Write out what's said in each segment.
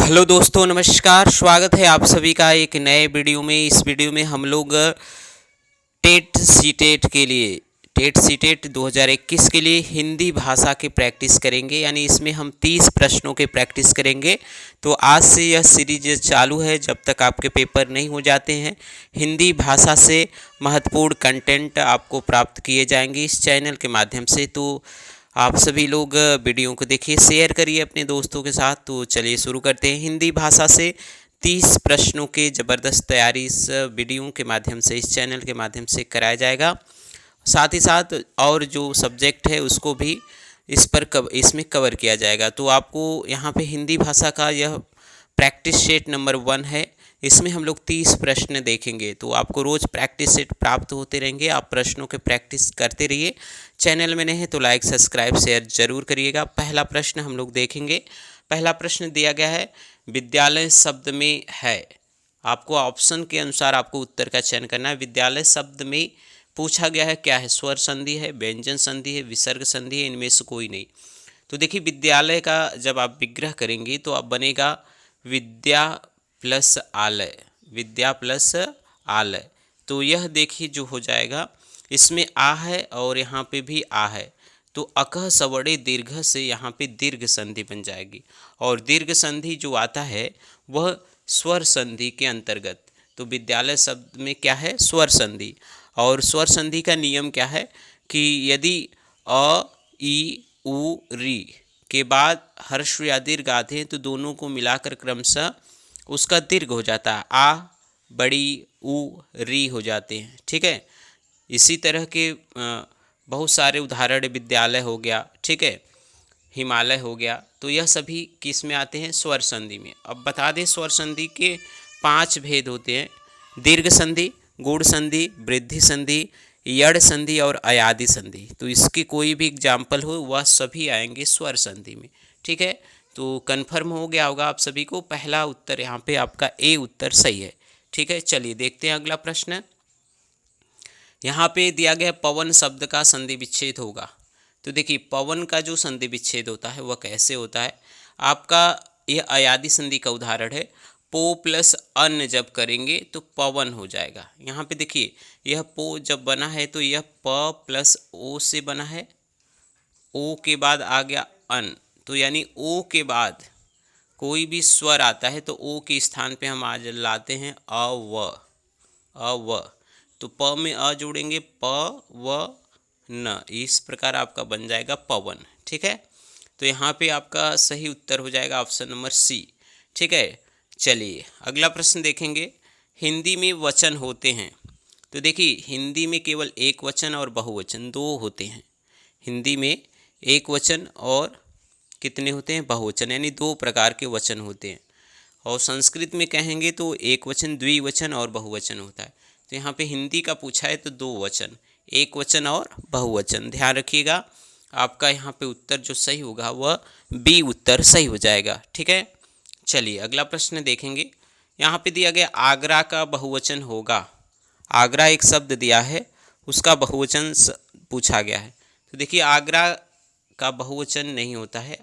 Hello दोस्तों, नमस्कार। स्वागत है आप सभी का एक नए वीडियो में। इस वीडियो में हम लोग टेट सीटेट 2021 के लिए हिंदी भाषा की प्रैक्टिस करेंगे। यानी इसमें हम 30 प्रश्नों के प्रैक्टिस करेंगे। तो आज से यह सीरीज चालू है जब तक आपके पेपर नहीं हो जाते हैं। हिंदी भाषा से महत्वपूर्ण कंटेंट आपको प्राप्त किए जाएंगे इस चैनल के माध्यम से। तो आप सभी लोग वीडियो को देखिए, शेयर करिए अपने दोस्तों के साथ। तो चलिए शुरू करते हैं। हिंदी भाषा से 30 प्रश्नों के ज़बरदस्त तैयारी इस वीडियो के माध्यम से, इस चैनल के माध्यम से कराया जाएगा। साथ ही साथ और जो सब्जेक्ट है उसको भी इसमें कवर किया जाएगा। तो आपको यहाँ पे हिंदी भाषा का यह प्रैक्टिस सेट नंबर 1 है। इसमें हम लोग 30 प्रश्न देखेंगे। तो आपको रोज़ प्रैक्टिस सेट प्राप्त होते रहेंगे। आप प्रश्नों के प्रैक्टिस करते रहिए। चैनल में नहीं है तो लाइक, सब्सक्राइब, शेयर जरूर करिएगा। पहला प्रश्न हम लोग देखेंगे। पहला प्रश्न दिया गया है, विद्यालय शब्द में है। आपको ऑप्शन के अनुसार आपको उत्तर का चयन करना है। विद्यालय शब्द में पूछा गया है क्या है? स्वर संधि है, व्यंजन संधि है, विसर्ग संधि है, इनमें से कोई नहीं। तो देखिए, विद्यालय का जब आप विग्रह करेंगे तो अब बनेगा विद्या प्लस आलय, विद्या प्लस आलय। तो यह देखिए जो हो जाएगा, इसमें आ है और यहाँ पे भी आ है। तो अकह सवड़े दीर्घ से यहाँ पे दीर्घ संधि बन जाएगी। और दीर्घ संधि जो आता है वह स्वर संधि के अंतर्गत। तो विद्यालय शब्द में क्या है? स्वर संधि। और स्वर संधि का नियम क्या है कि यदि अ, ई, उ, री के बाद हर्ष या दीर्घ आते हैं तो दोनों को मिलाकर क्रमशः उसका दीर्घ हो जाता है। आ, बड़ी, उ, री हो जाते हैं। ठीक है। इसी तरह के बहुत सारे उदाहरण, विद्यालय हो गया, ठीक है, हिमालय हो गया। तो यह सभी किस में आते हैं? स्वर संधि में। अब बता दें, स्वर संधि के 5 भेद होते हैं: दीर्घ संधि, गूढ़ संधि, वृद्धि संधि, यड़ संधि और अयादि संधि। तो इसके कोई भी एग्जाम्पल हो वह सभी आएंगे स्वर संधि में। ठीक है। तो कन्फर्म हो गया होगा आप सभी को। पहला उत्तर यहाँ पे आपका ए उत्तर सही है। ठीक है। चलिए देखते हैं अगला प्रश्न। यहाँ पे दिया गया पवन शब्द का संधि विच्छेद होगा। तो देखिए, पवन का जो संधि विच्छेद होता है वह कैसे होता है? आपका यह अयादि संधि का उदाहरण है। पो प्लस अन्न जब करेंगे तो पवन हो जाएगा। यहाँ पे देखिए, यह पो जब बना है तो यह प प्लस ओ से बना है। ओ के बाद आ गया अन, तो यानी ओ के बाद कोई भी स्वर आता है तो ओ के स्थान पे हम आज लाते हैं अ व। तो प में अ जोड़ेंगे, प व न, इस प्रकार आपका बन जाएगा पवन। ठीक है। तो यहाँ पे आपका सही उत्तर हो जाएगा ऑप्शन नंबर सी। ठीक है। चलिए अगला प्रश्न देखेंगे। हिंदी में वचन होते हैं। तो देखिए, हिंदी में केवल एक वचन और बहुवचन दो होते हैं। हिंदी में एक वचन और कितने होते हैं? बहुवचन, यानी 2 प्रकार के वचन होते हैं। और संस्कृत में कहेंगे तो एक वचन, द्विवचन और बहुवचन होता है। तो यहाँ पे हिंदी का पूछा है तो 2 वचन, एक वचन और बहुवचन। ध्यान रखिएगा, आपका यहाँ पे उत्तर जो सही होगा वह बी उत्तर सही हो जाएगा। ठीक है। चलिए अगला प्रश्न देखेंगे। यहाँ पे दिया गया आगरा का बहुवचन होगा। आगरा एक शब्द दिया है, उसका बहुवचन पूछा गया है। तो देखिए, आगरा का बहुवचन नहीं होता है।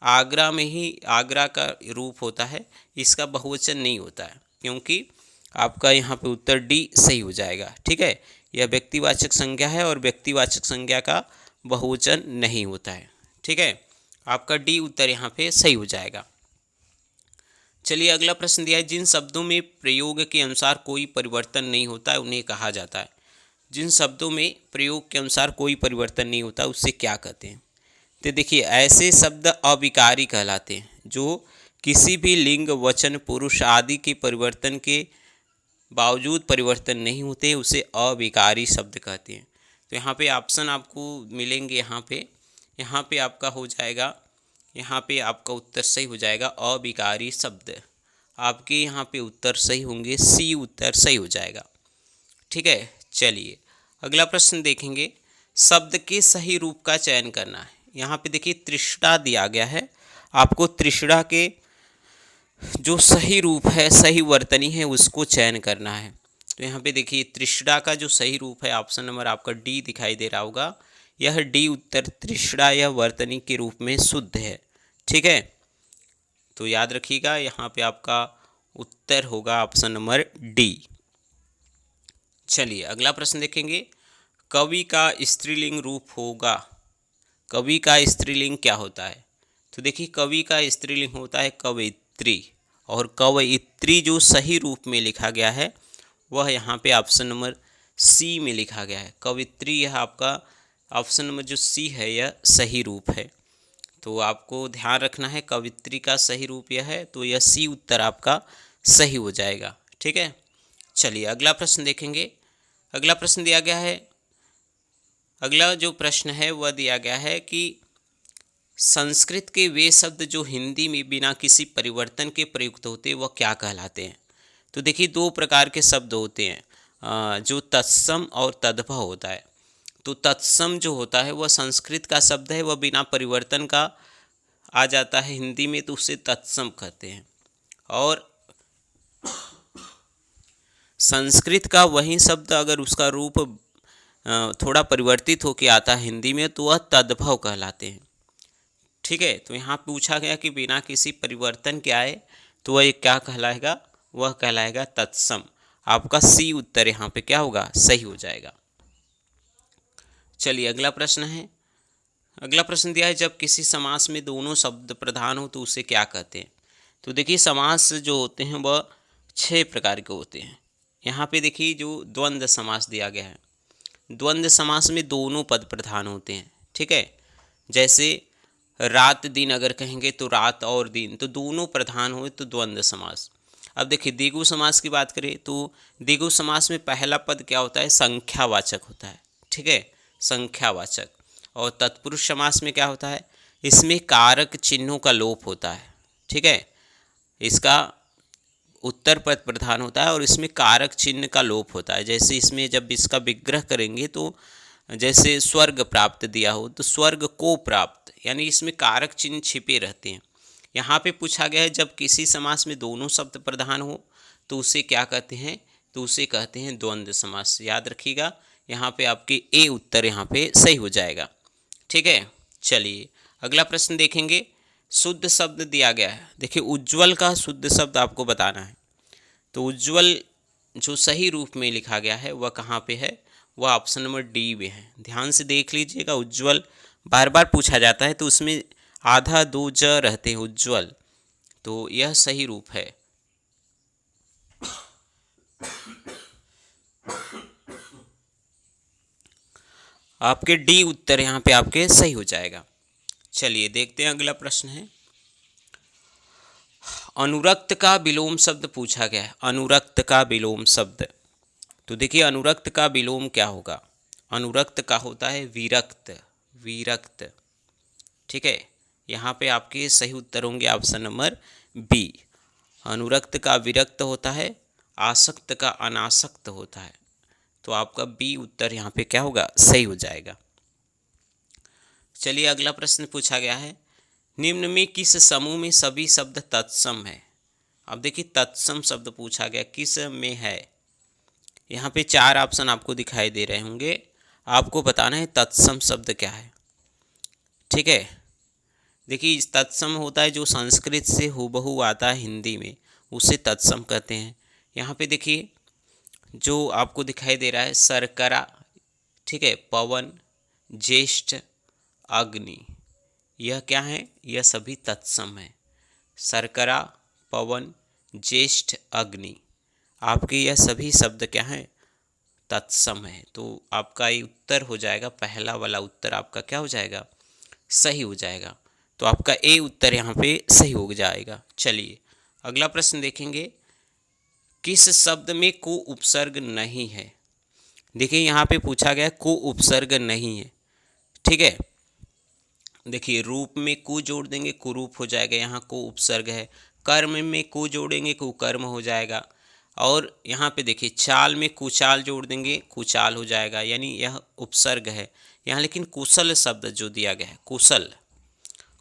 आगरा में ही आगरा का रूप होता है, इसका बहुवचन नहीं होता है। क्योंकि आपका यहाँ पे उत्तर डी सही हो जाएगा। ठीक है। यह व्यक्तिवाचक संज्ञा है और व्यक्तिवाचक संज्ञा का बहुवचन नहीं होता है। ठीक है। आपका डी उत्तर यहाँ पे सही हो जाएगा। चलिए अगला प्रश्न दिया है, जिन शब्दों में प्रयोग के अनुसार कोई परिवर्तन नहीं होता है उन्हें कहा जाता है। जिन शब्दों में प्रयोग के अनुसार कोई परिवर्तन नहीं होता उससे क्या कहते हैं? तो देखिए, ऐसे शब्द अविकारी कहलाते हैं जो किसी भी लिंग, वचन, पुरुष आदि के परिवर्तन के बावजूद परिवर्तन नहीं होते, उसे अविकारी शब्द कहते हैं। तो यहाँ पे ऑप्शन आपको मिलेंगे। यहाँ पे आपका हो जाएगा, यहाँ पे आपका उत्तर सही हो जाएगा अविकारी शब्द। आपके यहाँ पे उत्तर सही होंगे, सी उत्तर सही हो जाएगा। ठीक है। चलिए अगला प्रश्न देखेंगे। शब्द के सही रूप का चयन करना है। यहाँ पे देखिए, तृष्णा दिया गया है। आपको तृष्णा के जो सही रूप है, सही वर्तनी है, उसको चयन करना है। तो यहाँ पे देखिए, तृष्णा का जो सही रूप है, ऑप्शन नंबर आपका डी दिखाई दे रहा होगा। यह डी उत्तर तृष्णा यह वर्तनी के रूप में शुद्ध है। ठीक है। तो याद रखिएगा यहाँ पे आपका उत्तर होगा ऑप्शन नंबर डी। चलिए अगला प्रश्न देखेंगे, कवि का स्त्रीलिंग रूप होगा। कवि का स्त्रीलिंग क्या होता है? तो देखिए कवि का स्त्रीलिंग होता है कवयित्री, और कवयित्री जो सही रूप में लिखा गया है वह यहाँ पे ऑप्शन नंबर सी में लिखा गया है। कवयित्री यह आपका ऑप्शन नंबर जो सी है यह सही रूप है। तो आपको ध्यान रखना है कवयित्री का सही रूप यह है, तो यह सी उत्तर आपका सही हो जाएगा। ठीक है, चलिए अगला प्रश्न देखेंगे। अगला प्रश्न दिया गया है, अगला जो प्रश्न है वह दिया गया है कि संस्कृत के वे शब्द जो हिंदी में बिना किसी परिवर्तन के प्रयुक्त होते वह क्या कहलाते हैं। तो देखिए दो प्रकार के शब्द होते हैं, जो तत्सम और तद्भव होता है। तो तत्सम जो होता है वह संस्कृत का शब्द है, वह बिना परिवर्तन का आ जाता है हिंदी में, तो उसे तत्सम कहते हैं। और संस्कृत का वही शब्द अगर उसका रूप थोड़ा परिवर्तित होकर आता है हिंदी में तो वह तद्भव कहलाते हैं। ठीक है, तो यहाँ पूछा गया कि बिना किसी परिवर्तन के आए तो वह क्या कहलाएगा, वह कहलाएगा तत्सम। आपका सी उत्तर यहाँ पे क्या होगा, सही हो जाएगा। चलिए अगला प्रश्न है। अगला प्रश्न दिया है, जब किसी समास में दोनों शब्द प्रधान हो तो उसे क्या कहते हैं। तो देखिए समास जो होते हैं वह 6 प्रकार के होते हैं। यहाँ पे देखिए जो द्वंद्व समास दिया गया है, द्वंद्व समास में दोनों पद प्रधान होते हैं। ठीक है, जैसे रात दिन अगर कहेंगे तो रात और दिन, तो दोनों प्रधान हुए तो द्वंद्व समास। अब देखिए द्विगु समास की बात करें तो द्विगु समास में पहला पद क्या होता है, संख्यावाचक होता है। ठीक है, संख्यावाचक। और तत्पुरुष समास में क्या होता है, इसमें कारक चिन्हों का लोप होता है। ठीक है, इसका उत्तर पद प्रधान होता है और इसमें कारक चिन्ह का लोप होता है। जैसे इसमें जब इसका विग्रह करेंगे तो जैसे स्वर्ग प्राप्त दिया हो तो स्वर्ग को प्राप्त, यानी इसमें कारक चिन्ह छिपे रहते हैं। यहाँ पे पूछा गया है जब किसी समास में दोनों शब्द प्रधान हो तो उसे क्या कहते हैं, तो उसे कहते हैं द्वंद्व समास। याद रखिएगा यहाँ पे आपके ए उत्तर यहाँ पे सही हो जाएगा। ठीक है, चलिए अगला प्रश्न देखेंगे। शुद्ध शब्द दिया गया है, देखिए उज्ज्वल का शुद्ध शब्द आपको बताना है। तो उज्ज्वल जो सही रूप में लिखा गया है वह कहाँ पे है, वह ऑप्शन नंबर डी में है। ध्यान से देख लीजिएगा, उज्ज्वल बार बार पूछा जाता है तो उसमें आधा दो ज रहते हैं उज्ज्वल, तो यह सही रूप है। आपके डी उत्तर यहाँ पे आपके सही हो जाएगा। चलिए देखते हैं अगला प्रश्न है। अनुरक्त का विलोम शब्द पूछा गया है, अनुरक्त का विलोम शब्द। तो देखिए अनुरक्त का विलोम क्या होगा, अनुरक्त का होता है विरक्त, विरक्त। ठीक है, यहाँ पे आपके सही उत्तर होंगे ऑप्शन नंबर बी। अनुरक्त का विरक्त होता है, आसक्त का अनासक्त होता है, तो आपका बी उत्तर यहाँ पे क्या होगा, सही हो जाएगा। चलिए अगला प्रश्न पूछा गया है, निम्न में किस समूह में सभी शब्द तत्सम है। अब देखिए तत्सम शब्द पूछा गया किस में है, यहाँ पे 4 ऑप्शन आपको दिखाई दे रहे होंगे, आपको बताना है तत्सम शब्द क्या है। ठीक है, देखिए तत्सम होता है जो संस्कृत से हूबहू आता है हिंदी में, उसे तत्सम कहते हैं। यहाँ पे देखिए जो आपको दिखाई दे रहा है शर्करा, ठीक है, पवन, ज्येष्ठ, अग्नि, यह क्या है, यह सभी तत्सम है। शर्करा, पवन, ज्येष्ठ, अग्नि, आपके यह सभी शब्द क्या हैं, तत्सम है। तो आपका ये उत्तर हो जाएगा, पहला वाला उत्तर आपका क्या हो जाएगा, सही हो जाएगा। तो आपका ए उत्तर यहाँ पे सही हो जाएगा। चलिए अगला प्रश्न देखेंगे, किस शब्द में को उपसर्ग नहीं है। देखिए यहाँ पे पूछा गया को उपसर्ग नहीं है। ठीक है, देखिए रूप में को जोड़ देंगे कुरूप हो जाएगा, यहाँ को उपसर्ग है। कर्म में को जोड़ेंगे कुकर्म हो जाएगा। और यहाँ पे देखिए चाल में कुचाल जोड़ देंगे कुचाल हो जाएगा, यानी यह उपसर्ग है यहाँ। लेकिन कुशल शब्द जो दिया गया है, कुशल,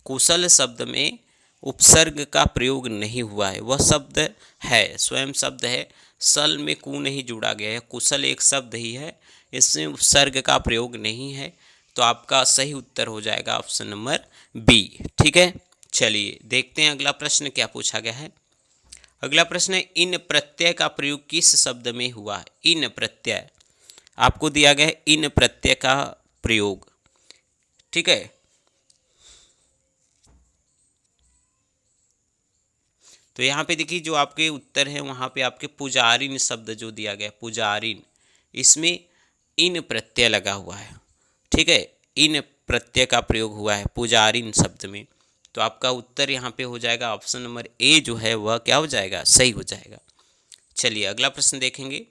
कुशल शब्द में उपसर्ग का प्रयोग नहीं हुआ है, वह शब्द है, स्वयं शब्द है, सल में कु नहीं जोड़ा गया है। कुशल एक शब्द ही है, इसमें उपसर्ग का प्रयोग नहीं है, तो आपका सही उत्तर हो जाएगा ऑप्शन नंबर बी। ठीक है, चलिए देखते हैं अगला प्रश्न क्या पूछा गया है। अगला प्रश्न है, इन प्रत्यय का प्रयोग किस शब्द में हुआ है। इन प्रत्यय आपको दिया गया है, इन प्रत्यय का प्रयोग। ठीक है, तो यहाँ पे देखिए जो आपके उत्तर है वहाँ पे आपके पुजारिन शब्द जो दिया गया है, पुजारिन, इसमें इन प्रत्यय लगा हुआ है। ठीक है, इन प्रत्यय का प्रयोग हुआ है पुजारिन शब्द में, तो आपका उत्तर यहाँ पे हो जाएगा ऑप्शन नंबर ए जो है वह क्या हो जाएगा, सही हो जाएगा। चलिए अगला प्रश्न देखेंगे।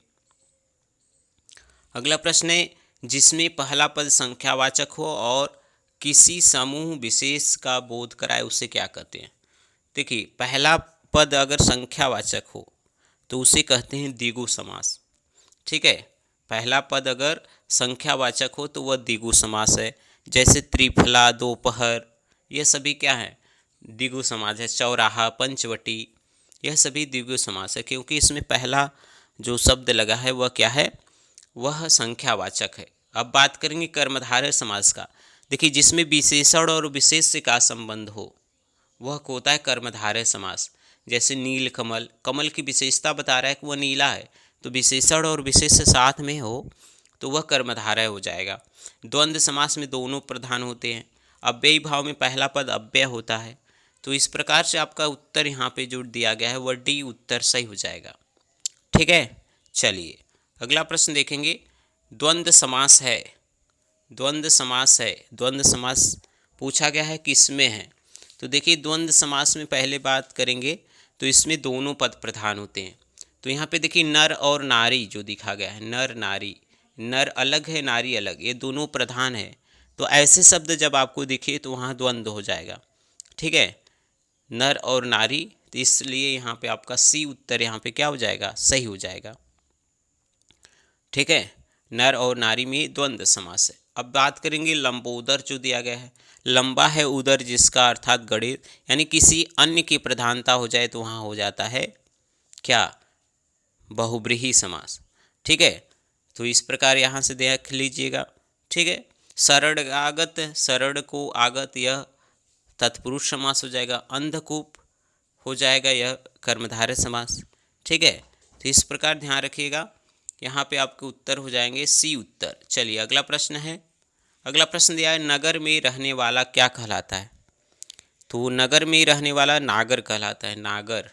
अगला प्रश्न है, जिसमें पहला पद संख्यावाचक हो और किसी समूह विशेष का बोध कराए उसे क्या कहते हैं। देखिए पहला पद अगर संख्यावाचक हो तो उसे कहते हैं द्विगु समास। ठीक है, पहला पद अगर संख्यावाचक हो तो वह द्विगु समास है। जैसे त्रिफला, दोपहर, यह सभी क्या है, द्विगु समास है। चौराहा, पंचवटी, यह सभी द्विगु समास है, क्योंकि इसमें पहला जो शब्द लगा है वह क्या है, वह संख्यावाचक है। अब बात करेंगे कर्मधारय समास का। देखिए जिसमें विशेषण और विशेष से का संबंध हो वह होता है कर्मधारय समास। जैसे नील कमल, कमल की विशेषता बता रहा है कि वह नीला है, तो विशेषण और विशेष साथ में हो तो वह कर्मधारय हो जाएगा। द्वंद्व समास में दोनों प्रधान होते हैं। अव्ययी भाव में पहला पद अव्यय होता है। तो इस प्रकार से आपका उत्तर यहाँ पे जो दिया गया है वह डी उत्तर सही हो जाएगा। ठीक है, चलिए अगला प्रश्न देखेंगे। द्वंद्व समास है, द्वंद्व समास है, द्वंद्व समास पूछा गया है किसमें है। तो देखिए द्वंद्व समास में पहले बात करेंगे तो इसमें दोनों पद प्रधान होते हैं। तो यहाँ पे देखिए नर और नारी जो दिखा गया है, नर नारी, नर अलग है नारी अलग, ये दोनों प्रधान है। तो ऐसे शब्द जब आपको दिखे तो वहाँ द्वंद्व हो जाएगा। ठीक है, नर और नारी, तो इसलिए यहाँ पे आपका सी उत्तर यहाँ पे क्या हो जाएगा, सही हो जाएगा। ठीक है, नर और नारी में द्वंद्व समास है। अब बात करेंगे लंबोदर जो दिया गया है। लंबा है उदर जिसका, अर्थात गणित, यानी किसी अन्य की प्रधानता हो जाए तो वहाँ हो जाता है क्या, बहुब्रीहि समास। ठीक है, तो इस प्रकार यहाँ से देख लीजिएगा। ठीक है, शरणागत, शरण को आगत, यह तत्पुरुष समास हो जाएगा। अंधकूप हो जाएगा यह कर्मधारय समास। ठीक है, तो इस प्रकार ध्यान रखिएगा, यहाँ पे आपके उत्तर हो जाएंगे सी उत्तर। चलिए अगला प्रश्न है। अगला प्रश्न दिया है, नगर में रहने वाला क्या कहलाता है। तो नगर में रहने वाला नागर कहलाता है, नागर।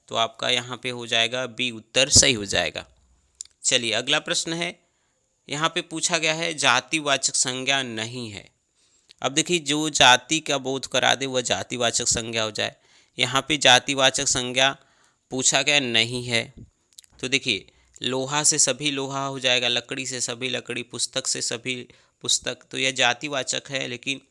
तो आपका यहाँ पे हो जाएगा बी उत्तर सही हो जाएगा। चलिए अगला प्रश्न है, यहाँ पे पूछा गया है जातिवाचक संज्ञा नहीं है। अब देखिए जो जाति का बोध करा दे वह जातिवाचक संज्ञा हो जाए। यहाँ पे जातिवाचक संज्ञा पूछा गया नहीं है। तो देखिए लोहा से सभी लोहा हो जाएगा, लकड़ी से सभी लकड़ी, पुस्तक से सभी पुस्तक, तो यह जातिवाचक है। लेकिन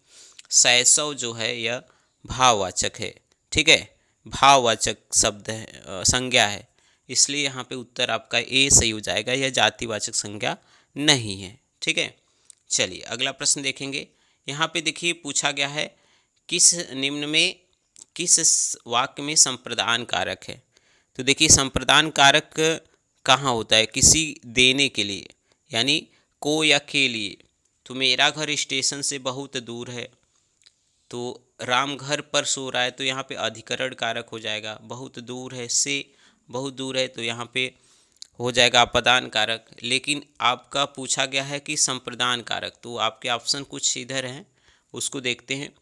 शैशव जो है यह भाववाचक है। ठीक है, भाववाचक शब्द है, संज्ञा है, इसलिए यहाँ पे उत्तर आपका ए सही हो जाएगा, यह जातिवाचक संज्ञा नहीं है। ठीक है, चलिए अगला प्रश्न देखेंगे। यहाँ पे देखिए पूछा गया है किस निम्न में किस वाक्य में संप्रदान कारक है। तो देखिए संप्रदान कारक कहाँ होता है, किसी देने के लिए, यानी को या के लिए। तो मेरा घर स्टेशन से बहुत दूर है, तो राम घर पर सो रहा है, तो यहाँ पे अधिकरण कारक हो जाएगा। बहुत दूर है, से बहुत दूर है, तो यहाँ पे हो जाएगा अपदान कारक। लेकिन आपका पूछा गया है कि संप्रदान कारक, तो आपके ऑप्शन कुछ इधर हैं, उसको देखते हैं।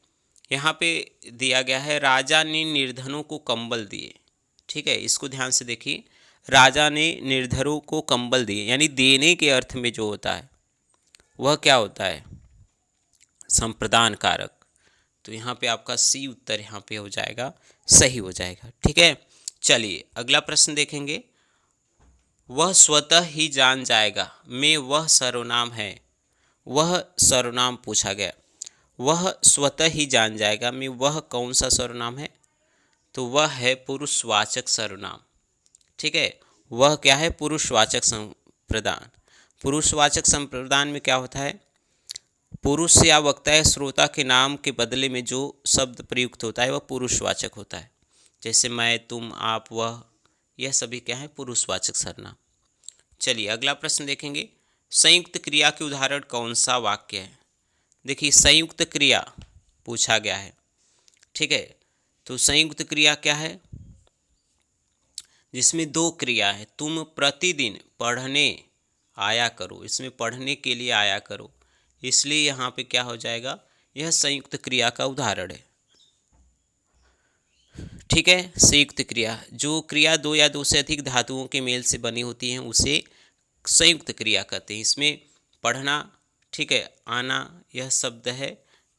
यहाँ पे दिया गया है राजा ने निर्धनों को कंबल दिए। ठीक है, इसको ध्यान से देखिए, राजा ने निर्धनों को कंबल दिए, यानी देने के अर्थ में जो होता है वह क्या होता है, संप्रदान कारक। तो यहाँ पे आपका सी उत्तर यहाँ पे हो जाएगा, सही हो जाएगा। ठीक है, चलिए अगला प्रश्न देखेंगे। वह स्वतः ही जान जाएगा में वह सर्वनाम है। वह सर्वनाम पूछा गया, वह स्वतः ही जान जाएगा में वह कौन सा सर्वनाम है। तो वह है पुरुषवाचक सर्वनाम। ठीक है, वह क्या है, पुरुषवाचक संप्रदान। पुरुषवाचक संप्रदान में क्या होता है, पुरुष या वक्ता या श्रोता के नाम के बदले में जो शब्द प्रयुक्त होता है वह पुरुषवाचक होता है। जैसे मैं, तुम, आप, वह, यह सभी क्या है, पुरुषवाचक सर्वनाम। चलिए अगला प्रश्न देखेंगे। संयुक्त क्रिया के उदाहरण कौन सा वाक्य है। देखिए संयुक्त क्रिया पूछा गया है। ठीक है, तो संयुक्त क्रिया क्या है? जिसमें दो क्रिया है। तुम प्रतिदिन पढ़ने आया करो, इसमें पढ़ने के लिए आया करो, इसलिए यहाँ पे क्या हो जाएगा, यह संयुक्त क्रिया का उदाहरण है। ठीक है, संयुक्त क्रिया, जो क्रिया दो या दो से अधिक धातुओं के मेल से बनी होती हैं उसे संयुक्त क्रिया कहते हैं। इसमें पढ़ना, ठीक है, आना, यह शब्द है,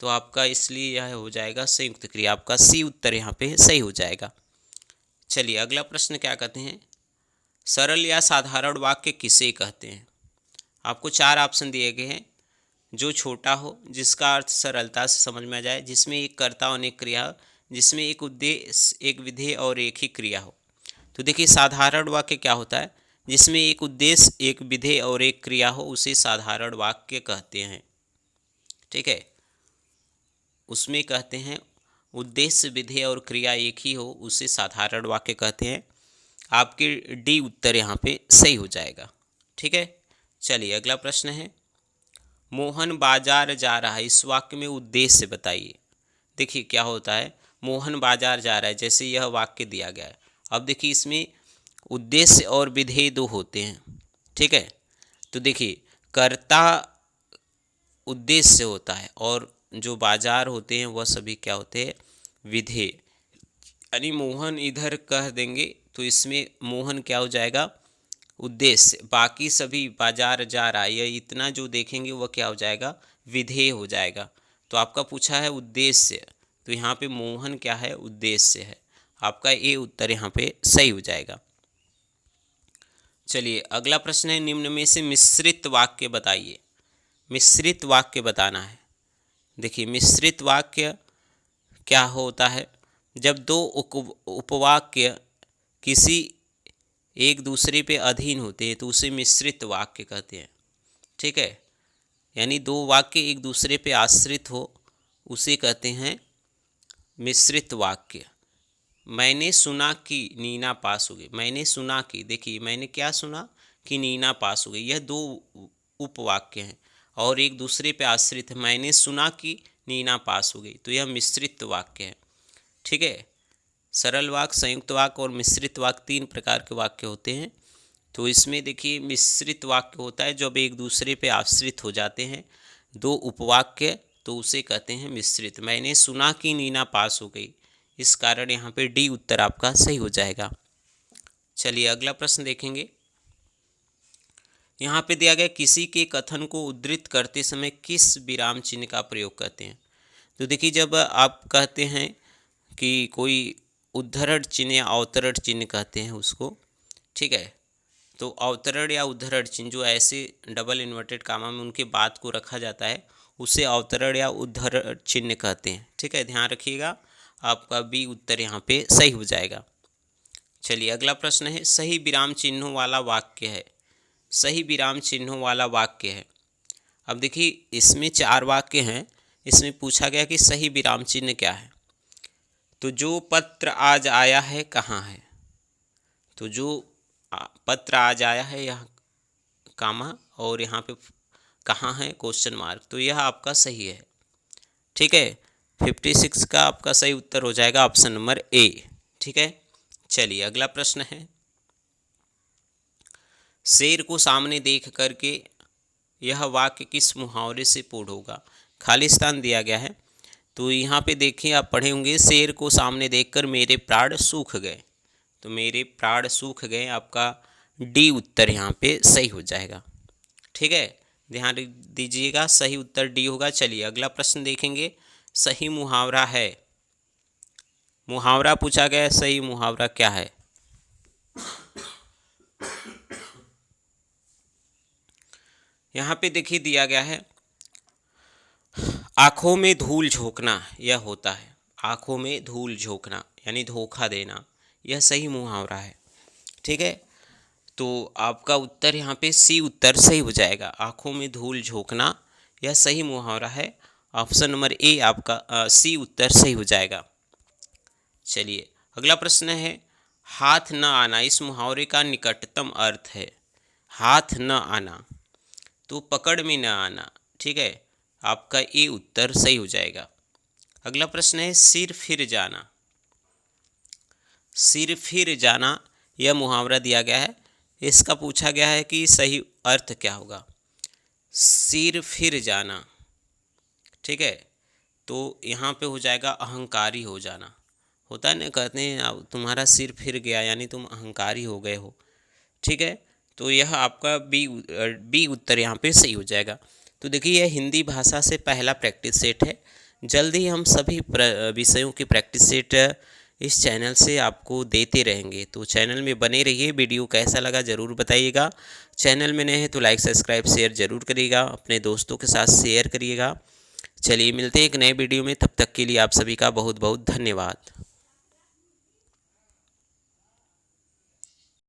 तो आपका इसलिए यह हो जाएगा संयुक्त क्रिया। आपका सी उत्तर यहाँ पे सही हो जाएगा। चलिए अगला प्रश्न क्या कहते हैं, सरल या साधारण वाक्य किसे कहते हैं? आपको चार ऑप्शन दिए गए हैं। जो छोटा हो, जिसका अर्थ सरलता से समझ में आ जाए, जिसमें एक कर्ता और एक क्रिया हो, जिसमें एक उद्देश्य, एक विधेय और एक ही क्रिया हो। तो देखिए साधारण वाक्य क्या होता है, जिसमें एक उद्देश्य, एक विधेय और एक क्रिया हो, उसे साधारण वाक्य कहते हैं। ठीक है, उसमें कहते हैं उद्देश्य, विधेय और क्रिया एक ही हो, उसे साधारण वाक्य कहते हैं। आपके डी उत्तर यहाँ पे सही हो जाएगा। ठीक है, चलिए अगला प्रश्न है, मोहन बाजार जा रहा है, इस वाक्य में उद्देश्य बताइए। देखिए क्या होता है, मोहन बाजार जा रहा है, जैसे यह वाक्य दिया गया है। अब देखिए इसमें उद्देश्य और विधेय दो होते हैं। ठीक है, तो देखिए कर्ता उद्देश्य होता है और जो बाजार होते हैं वह सभी क्या होते हैं, विधेय। यानी मोहन इधर कह देंगे तो इसमें मोहन क्या हो जाएगा, उद्देश्य, बाकी सभी बाजार जा रहा है, यह इतना जो देखेंगे वह क्या हो जाएगा, विधेय हो जाएगा। तो आपका पूछा है उद्देश्य, तो यहाँ पे मोहन क्या है, उद्देश्य है। आपका ए उत्तर यहाँ पे सही हो जाएगा। चलिए अगला प्रश्न है, निम्न में से मिश्रित वाक्य बताइए। मिश्रित वाक्य बताना है। देखिए मिश्रित वाक्य क्या होता है, जब दो उपवाक्य किसी एक दूसरे पे अधीन होते हैं तो उसे मिश्रित वाक्य कहते हैं। ठीक है, यानी दो वाक्य एक दूसरे पे आश्रित हो उसे कहते हैं मिश्रित वाक्य। मैंने सुना कि नीना पास हो गई, मैंने सुना कि, देखिए मैंने क्या सुना कि नीना पास हो गई, यह दो उपवाक्य हैं और एक दूसरे पे आश्रित है। मैंने सुना कि नीना पास हो गई, तो यह मिश्रित वाक्य है। ठीक है, सरल वाक्य, संयुक्त वाक्य और मिश्रित वाक्य, तीन प्रकार के वाक्य होते हैं। तो इसमें देखिए मिश्रित वाक्य होता है जब एक दूसरे पे आश्रित हो जाते हैं दो उपवाक्य, तो उसे कहते हैं मिश्रित। मैंने सुना कि नीना पास हो गई, इस कारण यहाँ पे डी उत्तर आपका सही हो जाएगा। चलिए अगला प्रश्न देखेंगे, यहाँ पे दिया गया किसी के कथन को उद्धृत करते समय किस विराम चिन्ह का प्रयोग करते हैं। तो देखिए जब आप कहते हैं कि कोई उद्धरण चिन्ह या अवतरण चिन्ह कहते हैं उसको, ठीक है, तो अवतरण या उद्धरण चिन्ह जो ऐसे डबल इन्वर्टेड कामा में उनके बाद को रखा जाता है उसे अवतरण या उद्धरण चिन्ह कहते हैं। ठीक है, ध्यान रखिएगा, आपका बी उत्तर यहाँ पे सही हो जाएगा। चलिए अगला प्रश्न है, सही विराम चिन्हों वाला वाक्य है। सही विराम चिन्हों वाला वाक्य है। अब देखिए इसमें चार वाक्य हैं, इसमें पूछा गया कि सही विराम चिन्ह क्या है। तो जो पत्र आज आया है कहाँ है, तो जो पत्र आज आया है यहाँ कामा और यहाँ पे कहाँ है क्वेश्चन मार्क, तो यह आपका सही है। ठीक है, 56 का आपका सही उत्तर हो जाएगा ऑप्शन नंबर ए। ठीक है, चलिए अगला प्रश्न है, शेर को सामने देख करके यह वाक्य किस मुहावरे से पूर्ण होगा। खाली स्थान दिया गया है, तो यहाँ पे देखिए आप पढ़े होंगे, शेर को सामने देखकर मेरे प्राण सूख गए, तो मेरे प्राण सूख गए, आपका डी उत्तर यहाँ पे सही हो जाएगा। ठीक है, ध्यान दीजिएगा, सही उत्तर डी होगा। चलिए अगला प्रश्न देखेंगे, सही मुहावरा है। मुहावरा पूछा गया है, सही मुहावरा क्या है। यहाँ पे देखिए दिया गया है, आँखों में धूल झोंकना, यह होता है आँखों में धूल झोंकना यानी धोखा देना, यह सही मुहावरा है। ठीक है, तो आपका उत्तर यहाँ पे सी उत्तर सही हो जाएगा, आँखों में धूल झोंकना यह सही मुहावरा है। ऑप्शन नंबर ए आपका सी उत्तर सही हो जाएगा। चलिए अगला प्रश्न है, हाथ न आना, इस मुहावरे का निकटतम अर्थ है। हाथ न आना तो पकड़ में न आना। ठीक है, आपका ए उत्तर सही हो जाएगा। अगला प्रश्न है, सिर फिर जाना, सिर फिर जाना यह मुहावरा दिया गया है। इसका पूछा गया है कि सही अर्थ क्या होगा। सिर फिर जाना, ठीक है, तो यहाँ पे हो जाएगा अहंकारी हो जाना। होता है ना, कहते हैं तुम्हारा सिर फिर गया यानी तुम अहंकारी हो गए हो, ठीक है। तो यह आपका बी उत्तर यहाँ पे सही हो जाएगा। तो देखिए यह हिंदी भाषा से पहला प्रैक्टिस सेट है। जल्द ही हम सभी विषयों की प्रैक्टिस सेट इस चैनल से आपको देते रहेंगे, तो चैनल में बने रहिए। वीडियो कैसा लगा ज़रूर बताइएगा। चैनल में नए हैं तो लाइक सब्सक्राइब शेयर ज़रूर करिएगा, अपने दोस्तों के साथ शेयर करिएगा। चलिए मिलते हैं एक नए वीडियो में, तब तक के लिए आप सभी का बहुत बहुत धन्यवाद।